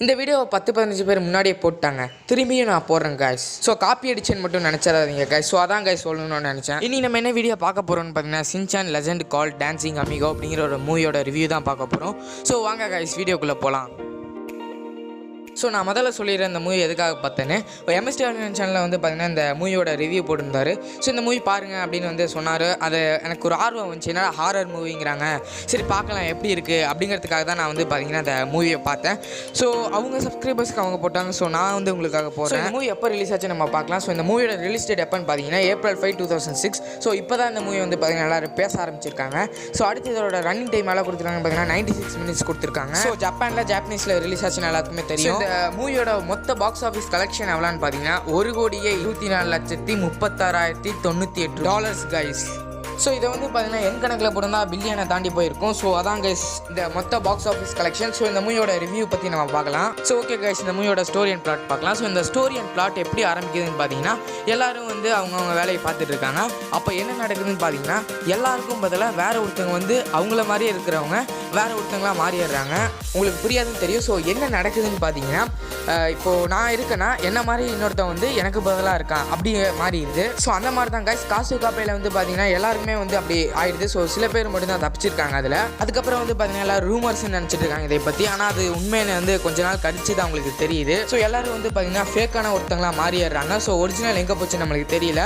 இந்த வீடியோ 10-15 பேர் முன்னாடியே போட்டாங்க. திரும்பியும் நான் போடுறேன் guys. ஸோ காப்பி அடிச்சேன்னு மட்டும் நினச்சிடாதீங்க guys. ஸோ அதான் guys சொல்லணும்னு நினச்சேன். இனி நம்ம என்ன வீடியோ பார்க்க போகிறோம்னு பார்த்தீங்கன்னா சின்சான் லெஜெண்ட் கால் டான்சிங் அமிகோ அப்படிங்கிற ஒரு மூவியோட ரிவ்யூ தான் பார்க்க போகிறோம். ஸோ வாங்க guys வீடியோக்குள்ளே போகலாம். ஸோ நான் முதல்ல சொல்லிடுறேன் இந்த மூவி எதுக்காக பார்த்தேன்னு. எம்எஸ்டி சேனலில் வந்து பார்த்தீங்கன்னா இந்த மூவியோட ரிவ்யூ போட்டிருந்தாரு. ஸோ இந்த மூவி பாருங்கள் அப்படின்னு வந்து சொன்னார். அது எனக்கு ஒரு ஆர்வம் வந்துச்சு. ஏன்னா ஹாரர் மூவிங்கிறாங்க, சரி பார்க்கலாம் எப்படி இருக்குது அப்படிங்கிறதுக்காக தான் நான் வந்து பார்த்தீங்கன்னா இந்த மூவியை பார்த்தேன். ஸோ அவங்க சப்ஸ்கிரைபர்ஸ்க்கு அவங்க போட்டாங்க. ஸோ நான் வந்து உங்களுக்காக போகிறேன். இந்த மூவி எப்போ ரிலீஸ் ஆச்சு நம்ம பார்க்கலாம். ஸோ இந்த மூவியோட ரிலீஸ் டேட் எப்போன்னு பார்த்தீங்கன்னா April 5, 2006. ஸோ இப்போ தான் இந்த மூவி வந்து பார்த்தீங்கன்னா எல்லோரும் பேச ஆரம்பிச்சிருக்காங்க. ஸோ அடுத்து இதோட ரன்னிங் டைம் எல்லாம் கொடுத்துருக்காங்க பார்த்தீங்கன்னா 96 minutes கொடுத்துருக்காங்க. ஸோ ஜப்பானில் ஜாப்பனீஸில் ரிலீஸ் ஆச்சுன்னு எல்லாத்துக்குமே தெரியும். மூவியோட மொத்த பாக்ஸ் ஆஃபீஸ் கலெக்ஷன் எவ்வளோன்னு பார்த்தீங்கன்னா $1,24,36,098 கைஸ். ஸோ இதை வந்து பார்த்தீங்கன்னா என் கணக்கில் போட்டிருந்தா பில்லியனை தாண்டி போயிருக்கும். ஸோ அதான் கைஸ் இந்த மொத்த பாக்ஸ் ஆஃபீஸ் கலெக்ஷன். ஸோ இந்த மூவியோட ரிவ்யூ பற்றி நம்ம பார்க்கலாம். ஸோ ஓகே கைஸ், இந்த மூவியோட ஸ்டோரி அண்ட் பிளாட் பார்க்கலாம். ஸோ இந்த ஸ்டோரி அண்ட் பிளாட் எப்படி ஆரம்பிக்குதுன்னு பார்த்தீங்கன்னா எல்லாரும் வந்து அவங்கவுங்க வேலையை பார்த்துட்டு இருக்காங்க. அப்போ என்ன நடக்குதுன்னு பார்த்தீங்கன்னா எல்லாருக்கும் பதிலாக வேற ஒருத்தவங்க வந்து அவங்கள மாதிரியே இருக்கிறவங்க வேற ஒருத்தவங்களா மாறிடுறாங்க. உங்களுக்கு புரியாதுன்னு தெரியும். ஸோ என்ன நடக்குதுன்னு பார்த்தீங்கன்னா இப்போது நான் இருக்கேன்னா என்ன மாதிரி இன்னொருத்தன் வந்து எனக்கு பதிலாக இருக்கான் அப்படி மாறிடுது. ஸோ அந்த மாதிரி தான் கைஸ் காசு காப்பையில் வந்து பார்த்தீங்கன்னா எல்லாருமே வந்து அப்படி ஆயிடுது. ஸோ சில பேர் மட்டும் தான் தப்பிச்சிருக்காங்க அதில். அதுக்கப்புறம் வந்து பார்த்தீங்கன்னா எல்லாரும் ரூமர்ஸ்ன்னு நினச்சிட்டு இருக்காங்க இதை பற்றி. ஆனால் அது உண்மையில வந்து கொஞ்ச நாள் கழிச்சு தான் அவங்களுக்கு தெரியுது. ஸோ எல்லாரும் வந்து பார்த்தீங்கன்னா ஃபேக்கான ஒருத்தங்களா மாறிடுறாங்க. ஸோ ஒரிஜினல் எங்கே போச்சு நம்மளுக்கு தெரியல.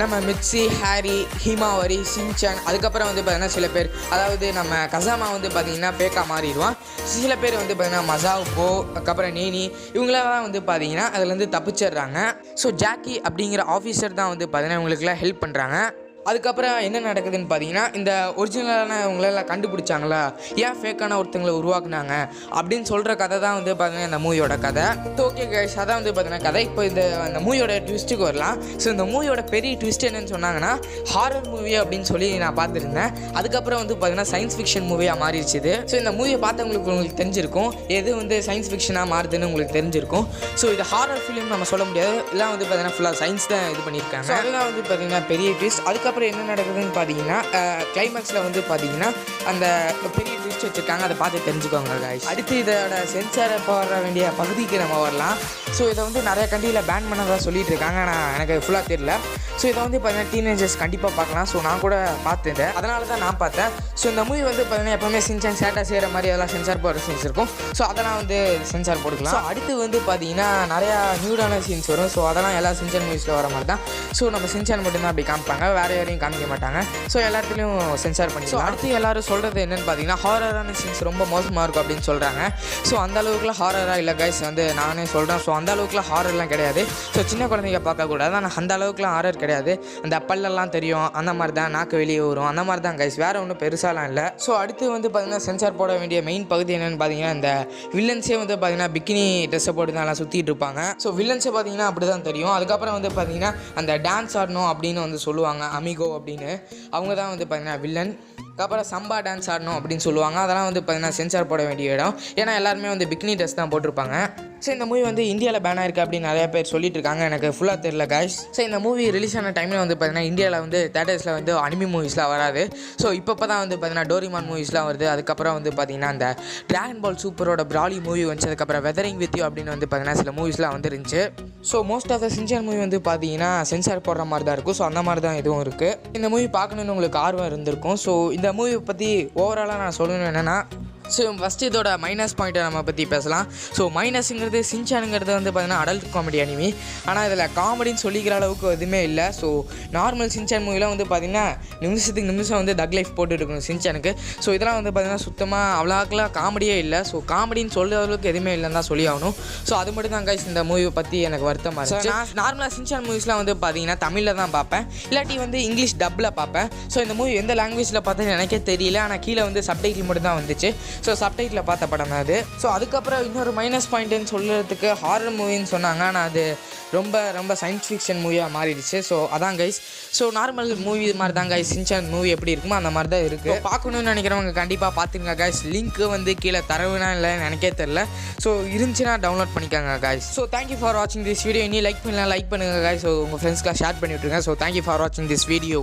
நம்ம மிட்சி, ஹாரி, ஹிமாவரி, சின்சான், அதுக்கப்புறம் வந்து பார்த்தீங்கன்னா சில பேர், அதாவது நம்ம கசாமா வந்து பார்த்தீங்கன்னா ஃபேக்காக மாறிடுவான். சில பேர் வந்து பார்த்தீங்கன்னா மசாவுப்போ, அதுக்கப்புறம் நீனி, இவங்களெல்லாம் வந்து பார்த்தீங்கன்னா அதுலேருந்து தப்பிச்சிடுறாங்க. ஸோ ஜாக்கி அப்படிங்கிற ஆஃபீஸர் தான் வந்து பார்த்தீங்கன்னா இவங்களுக்குலாம் ஹெல்ப் பண்ணுறாங்க. அதுக்கப்புறம் என்ன நடக்குதுன்னு பார்த்தீங்கன்னா இந்த ஒரிஜினலான இவங்களெல்லாம் கண்டுபிடிச்சாங்களா, ஏன் ஃபேக்கான ஒருத்தங்களை உருவாக்குனாங்க அப்படின்னு சொல்கிற கதை தான் வந்து பார்த்தீங்கன்னா இந்த மூவியோட கதை. ஓகே கைஸ், அதான் வந்து பார்த்தீங்கன்னா கதை. இப்போ இந்த மூவியோட ட்விஸ்ட்டுக்கு வரலாம். ஸோ இந்த மூவியோட பெரிய ட்விஸ்ட் என்னன்னு சொன்னாங்கன்னா ஹாரர் மூவி அப்படின்னு சொல்லி நான் பார்த்துருந்தேன். அதுக்கப்புறம் வந்து பார்த்தீங்கன்னா சயின்ஸ் ஃபிக்ஷன் மூவியாக மாறிடுச்சு. ஸோ இந்த மூவியை பார்த்தவங்களுக்கு தெரிஞ்சிருக்கும் எது வந்து சயின்ஸ் ஃபிக்ஷனாக மாறுதுன்னு உங்களுக்கு தெரிஞ்சிருக்கும். ஸோ இது ஹாரர் ஃபிலிம் நம்ம சொல்ல முடியாது. எல்லாம் வந்து பார்த்தீங்கன்னா ஃபுல்லாக சயின்ஸ் தான் இது பண்ணியிருக்காங்க. அதெல்லாம் வந்து பார்த்தீங்கன்னா பெரிய ட்விஸ்ட். அதுக்கப்புறம் என்ன நடக்குதுன்னு பார்த்தீங்கன்னா கிளைமேக்ஸில் வந்து பார்த்தீங்கன்னா அந்த பெரிய ட்விஸ்ட் வச்சுருக்காங்க. அதை பார்த்து தெரிஞ்சுக்கோங்க guys. அடுத்து இதோட சென்சாரை போட வேண்டிய பகுதிக்கு நம்ம வரலாம். ஸோ இதை வந்து நிறைய கண்ட்ரியில் பேன் பண்ணதாக சொல்லிட்டு இருக்காங்க. ஆனால் எனக்கு ஃபுல்லாக தெரியல. ஸோ இதை வந்து பார்த்தீங்கன்னா டீனேஜர்ஸ் கண்டிப்பாக பார்க்கலாம். ஸோ நான் கூட பார்த்துட்டேன், அதனால தான் நான் பார்த்தேன். ஸோ இந்த மூவி வந்து பார்த்தீங்கன்னா எப்போவுமே சின்சான் சேட்டா செய்கிற மாதிரி அதெல்லாம் சென்சார் போடுற சீன்ஸ் இருக்கும். ஸோ அதெல்லாம் வந்து சென்சார் போட்டுக்கலாம். ஸோ அடுத்து வந்து பார்த்தீங்கன்னா நிறையா நியூடான சீன்ஸ் வரும். ஸோ அதெல்லாம் எல்லா சின்சான் மூவிஸில் வர மாதிரி தான். ஸோ நம்ம சின்சான் மட்டும்தான் அப்படி காமிப்பாங்க, வேறு யாரையும் காமிக்க மாட்டாங்க. ஸோ எல்லாத்துலேயும் சென்சார் பண்ணி. ஸோ அடுத்து எல்லாரும் சொல்கிறது என்னென்னு பார்த்தீங்கன்னா ஹாரரான சீன்ஸ் ரொம்ப மோசமாக இருக்கும் அப்படின்னு சொல்கிறாங்க. ஸோ அந்த அளவுக்குலாம் ஹாரராக இல்லை கைஸ், வந்து நானே சொல்கிறேன். ஸோ அந்த அளவுக்குலாம் ஹாரர்லாம் கிடையாது. ஸோ சின்ன குழந்தைங்க பார்க்கக்கூடாது, ஆனால் அந்த அளவுக்குலாம் ஹாரர் கிடையாது. அந்த பல்லெல்லாம் தெரியும், அந்த மாதிரி தான் நாக்கு வெளியே வரும், அந்த மாதிரி தான் கைஸ், வேறு ஒன்றும் பெருசாலாம் இல்லை. ஸோ அடுத்து வந்து பார்த்தீங்கன்னா சென்சார் போட வேண்டிய மெயின் பகுதி என்னென்னு பார்த்தீங்கன்னா இந்த வில்லன்ஸே வந்து பார்த்தீங்கன்னா பிக்கினி ட்ரெஸ்ஸை போட்டு தான் எல்லாம் சுற்றிட்டு இருப்பாங்க. ஸோ வில்லன்ஸை பார்த்தீங்கன்னா அப்படி தான் தெரியும். அதுக்கப்புறம் வந்து பார்த்தீங்கன்னா அந்த டான்ஸ் ஆடணும் அப்படின்னு வந்து சொல்லுவாங்க அமிகோ அப்படின்னு, அவங்க தான் வந்து பார்த்தீங்கன்னா வில்லன். அதுக்கப்புறம் சம்பா டான்ஸ் ஆடணும் அப்படின்னு சொல்லுவாங்க. அதெல்லாம் வந்து பார்த்தீங்கன்னா சென்சார் போட வேண்டிய இடம். ஏன்னா எல்லாருமே வந்து பிக்னி ட்ரெஸ் தான் போட்டிருப்பாங்க. ஸோ இந்த மூவி வந்து இந்தியாவில் பேன் ஆயிருக்கு அப்படின்னு நிறைய பேர் சொல்லிட்டு இருக்காங்க. எனக்கு ஃபுல்லாக தெரியல கைஸ். ஸோ இந்த மூவி ரிலீஸ் ஆன டைமில் வந்து பார்த்தீங்கன்னா இந்தியாவில் வந்து தேட்டர்ஸில் வந்து அனிமி மூவிஸ்லாம் வராது. ஸோ இப்போ தான் வந்து பார்த்தீங்கன்னா டோரிமான் மூவிஸ்லாம் வருது. அதுக்கப்புறம் வந்து பார்த்தீங்கன்னா அந்த டிராகன் பால் சூப்பரோட பிராலி மூவி வந்துச்சு. அதுக்கப்புறம் வெதரிங் வித் யூ அப்படின்னு வந்து பார்த்தீங்கன்னா சில மூவிஸ்லாம் வந்துருந்துச்சு. So most of the Shinchan movie வந்து பார்த்தீங்கன்னா சென்சார் போடுற மாதிரி தான் இருக்கும். ஸோ அந்த மாதிரி தான் இதுவும் இருக்குது. இந்த மூவி பார்க்கணுன்னு உங்களுக்கு ஆர்வம் இருந்திருக்கும். ஸோ இந்த மூவி பற்றி ஓவராலாக நான் சொல்லணும் என்னென்னா, ஸோ ஃபஸ்ட்டு இதோட மைனஸ் பாயிண்ட்டை நம்ம பற்றி பேசலாம். ஸோ மைனஸுங்கிறது சின்சானுங்கிறது வந்து பார்த்தீங்கன்னா அடல்ட் காமெடி அனிமி. ஆனால் இதில் காமெடின்னு சொல்லிக்கிற அளவுக்கு எதுவுமே இல்லை. ஸோ நார்மல் சின்சான் மூவிலாம் வந்து பார்த்திங்கன்னா நிமிஷம் வந்து தக் லைஃப் போட்டுருக்கணும் சின்சானுக்கு. ஸோ இதெல்லாம் வந்து பார்த்திங்கன்னா சுத்தமாக அவ்வளோக்கெல்லாம் காமெடியே இல்லை. ஸோ காமெடின்னு சொல்கிற அளவுக்கு எதுவுமே இல்லைன்னு தான் சொல்லி ஆகணும். ஸோ அது மட்டும் தான் கைஸ் இந்த மூவியை பற்றி எனக்கு வருத்தமாக இருந்துச்சு. நான் நார்மலாக சின்சான் மூவிஸ்லாம் வந்து பார்த்தீங்கன்னா தமிழில் தான் பார்ப்பேன், இல்லாட்டி வந்து இங்கிலீஷ் டப்பில் பார்ப்பேன். ஸோ இந்த மூவி எந்த லாங்குவேஜில் பார்த்தேன்னு எனக்கே தெரியல. ஆனால் கீழே வந்து சப்டைட்டில் மட்டும் தான் வந்துச்சு. ஸோ சப்டைட்டில் பார்த்த படம் தான் அது. ஸோ அதுக்கப்புறம் இன்னொரு மைனஸ் பாயிண்ட்டுன்னு சொல்கிறதுக்கு ஹாரர் மூவின்னு சொன்னாங்க. ஆனால் அது ரொம்ப ரொம்ப சயின்ஸ் ஃபிக்ஷன் மூவியாக மாறிடுச்சு. ஸோ அதான் கைஸ். ஸோ நார்மல் மூவி மாதிரி தான் கைஸ் சின்சான் மூவி எப்படி இருக்குமோ அந்த மாதிரி தான் இருக்குது. பார்க்கணுன்னு நினைக்கிறவங்க கண்டிப்பாக பார்த்துங்க கைஸ். லிங்க்கு வந்து கீழே தரவுனா இல்லைன்னு எனக்கே தெரில. ஸோ இருந்துச்சுன்னா டவுன்லோட் பண்ணிக்கோங்க கைஸ். ஸோ தேங்க்யூ ஃபார் வாட்சிங் திஸ் வீடியோ. இனி லைக் பண்ணலாம், லைக் பண்ணுங்கள் கைஸ். ஸோ உங்கள் ஃப்ரெண்ட்ஸ்க்குலாம் ஷேர் பண்ணி விட்ருங்க. ஸோ தேங்க்யூ ஃபார் வாட்சிங் திஸ் வீடியோ.